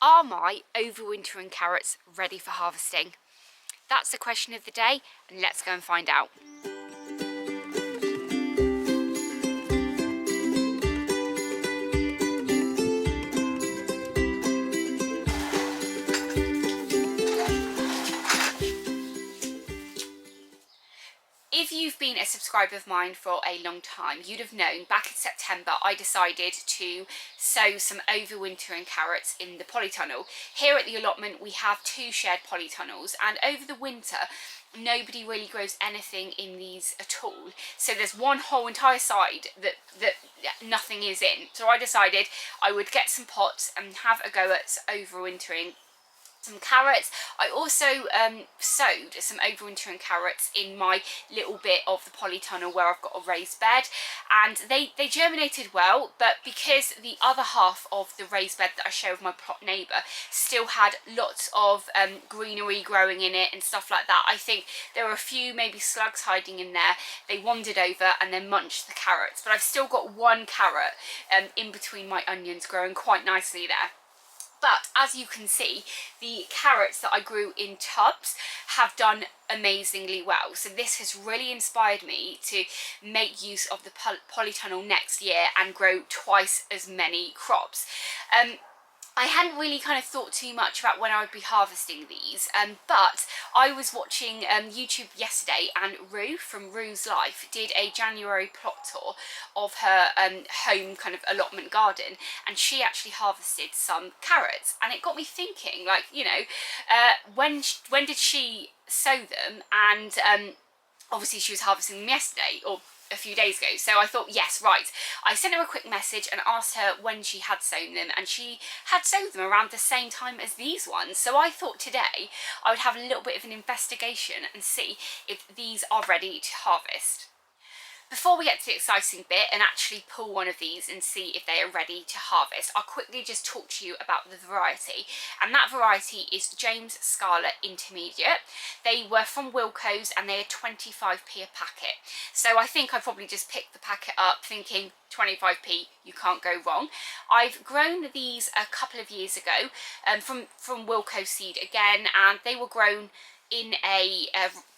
Are my overwintering carrots ready for harvesting? That's the question of the day, and let's go and find out. If you've been a subscriber of mine for a long time, you'd have known back in September I decided to sow some overwintering carrots in the polytunnel. Here at the allotment we have 2 shared polytunnels, and over the winter nobody really grows anything in these at all. So there's one whole entire side that nothing is in. So I decided I would get some pots and have a go at overwintering some carrots. I also sowed some overwintering carrots in my little bit of the polytunnel where I've got a raised bed, and they germinated well, but because the other half of the raised bed that I share with my plot neighbour still had lots of greenery growing in it and stuff like that, I think there were a few maybe slugs hiding in there. They wandered over and then munched the carrots, but I've still got one carrot in between my onions growing quite nicely there. But as you can see, the carrots that I grew in tubs have done amazingly well. So this has really inspired me to make use of the polytunnel next year and grow twice as many crops. I hadn't really kind of thought too much about when I would be harvesting these, but I was watching YouTube yesterday, and Rue from Rue's Life did a January plot tour of her home kind of allotment garden, and she actually harvested some carrots, and it got me thinking, like, you know, when did she sow them? And obviously she was harvesting them yesterday, or a few days ago. So I thought, yes, right. I sent her a quick message and asked her when she had sown them, and she had sown them around the same time as these ones. So I thought today I would have a little bit of an investigation and see if these are ready to harvest. Before we get to the exciting bit and actually pull one of these and see if they are ready to harvest, I'll quickly just talk to you about the variety. And that variety is James Scarlet Intermediate. They were from Wilko's and they are 25p a packet. So I think I probably just picked the packet up thinking 25p, you can't go wrong. I've grown these a couple of years ago from Wilko seed again, and they were grown in a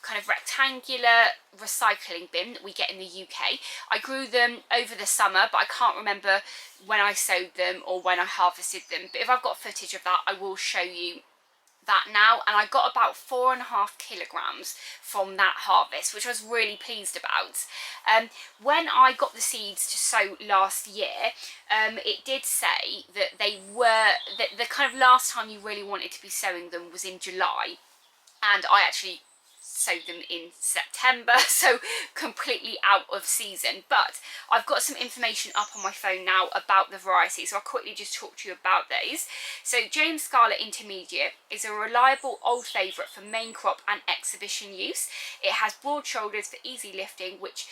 kind of rectangular recycling bin that we get in the UK. I grew them over the summer, but I can't remember when I sowed them or when I harvested them. But if I've got footage of that, I will show you that now. And I got about 4.5 kilograms from that harvest, which I was really pleased about. When I got the seeds to sow last year, it did say that they were, that the kind of last time you really wanted to be sowing them was in July. And I actually sowed them in September, so completely out of season. But I've got some information up on my phone now about the variety, so I'll quickly just talk to you about those. So James Scarlet Intermediate is a reliable old favourite for main crop and exhibition use. It has broad shoulders for easy lifting, which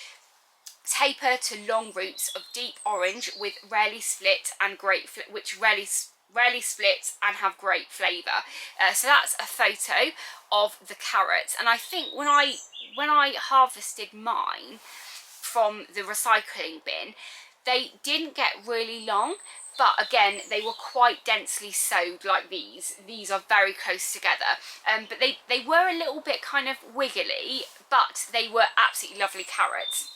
taper to long roots of deep orange with rarely split and great, which rarely split and have great flavour. So that's a photo of the carrots, and I think when I harvested mine from the recycling bin, they didn't get really long, but again they were quite densely sowed like these. These are very close together, but they were a little bit kind of wiggly, but they were absolutely lovely carrots.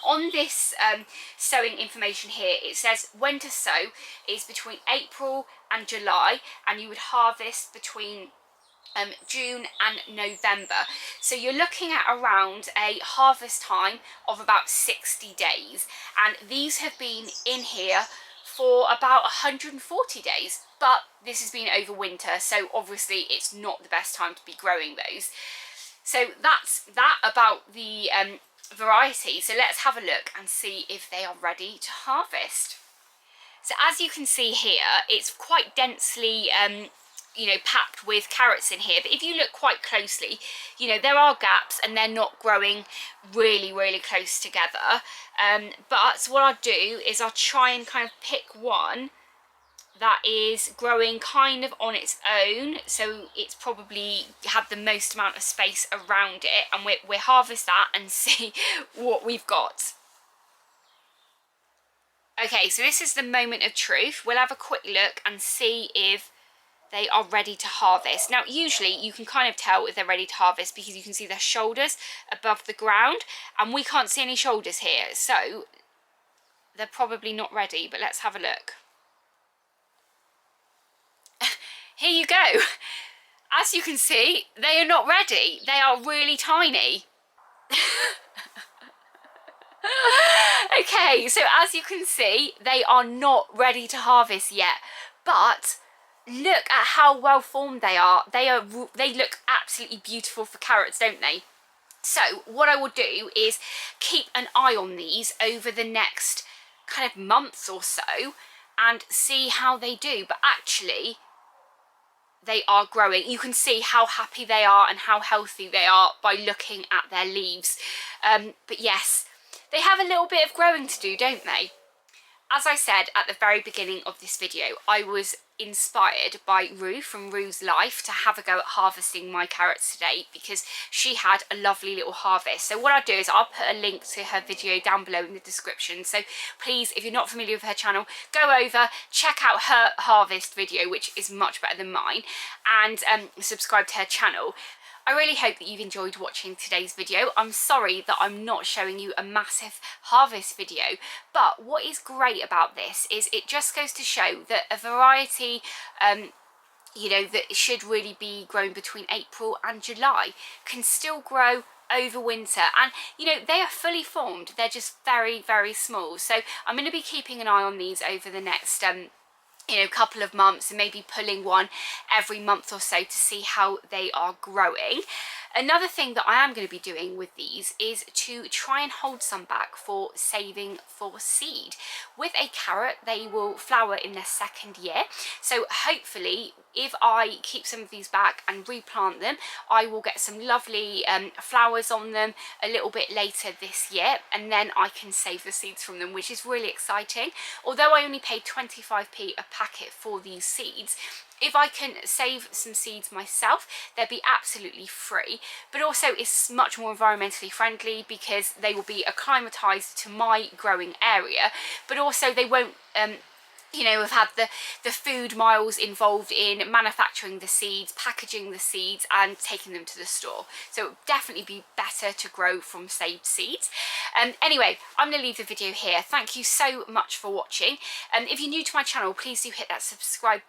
On this sowing information here, it says when to sow is between April and July, and you would harvest between June and November. So you're looking at around a harvest time of about 60 days, and these have been in here for about 140 days, but this has been over winter, so obviously it's not the best time to be growing those. So that's that about the variety. So let's have a look and see if they are ready to harvest. So as you can see here, it's quite densely you know, packed with carrots in here, but if you look quite closely, you know, there are gaps and they're not growing really close together. But what I'll do is I'll try and kind of pick one that is growing kind of on its own, so it's probably had the most amount of space around it, and we'll harvest that and see what we've got. Okay, so this is the moment of truth. We'll have a quick look and see if they are ready to harvest. Now usually you can kind of tell if they're ready to harvest because you can see their shoulders above the ground, and we can't see any shoulders here, so they're probably not ready. But let's have a look. Here you go. As you can see, they are not ready. They are really tiny. Okay, so as you can see, they are not ready to harvest yet, but look at how well formed they are. They look absolutely beautiful for carrots, don't they? So what I will do is keep an eye on these over the next kind of months or so and see how they do. But actually, they are growing. You can see how happy they are and how healthy they are by looking at their leaves. But yes, they have a little bit of growing to do, don't they? As I said at the very beginning of this video, I was inspired by Rue from Rue's Life to have a go at harvesting my carrots today because she had a lovely little harvest. So what I'll do is I'll put a link to her video down below in the description. So please, if you're not familiar with her channel, go over, check out her harvest video, which is much better than mine, and subscribe to her channel. I really hope that you've enjoyed watching today's video. I'm sorry that I'm not showing you a massive harvest video, but what is great about this is it just goes to show that a variety you know, that should really be grown between April and July can still grow over winter, and you know, they are fully formed. They're just very, very small. So I'm going to be keeping an eye on these over the next you know, couple of months, and maybe pulling one every month or so to see how they are growing. Another thing that I am going to be doing with these is to try and hold some back for saving for seed. With a carrot, they will flower in their second year, so hopefully if I keep some of these back and replant them, I will get some lovely flowers on them a little bit later this year, and then I can save the seeds from them, which is really exciting. Although I only paid 25p a packet for these seeds, if I can save some seeds myself, they'll be absolutely free, but also it's much more environmentally friendly because they will be acclimatized to my growing area, but also they won't you know, have had the food miles involved in manufacturing the seeds, packaging the seeds and taking them to the store. So it would definitely be better to grow from saved seeds. Anyway, I'm going to leave the video here. Thank you so much for watching. If you're new to my channel, please do hit that subscribe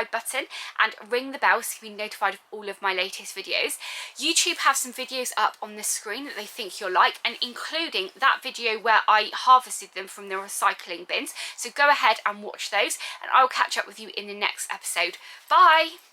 button and ring the bell so you can be notified of all of my latest videos. YouTube have some videos up on the screen that they think you'll like, and including that video where I harvested them from the recycling bins. So go ahead and watch those, and I'll catch up with you in the next episode. Bye!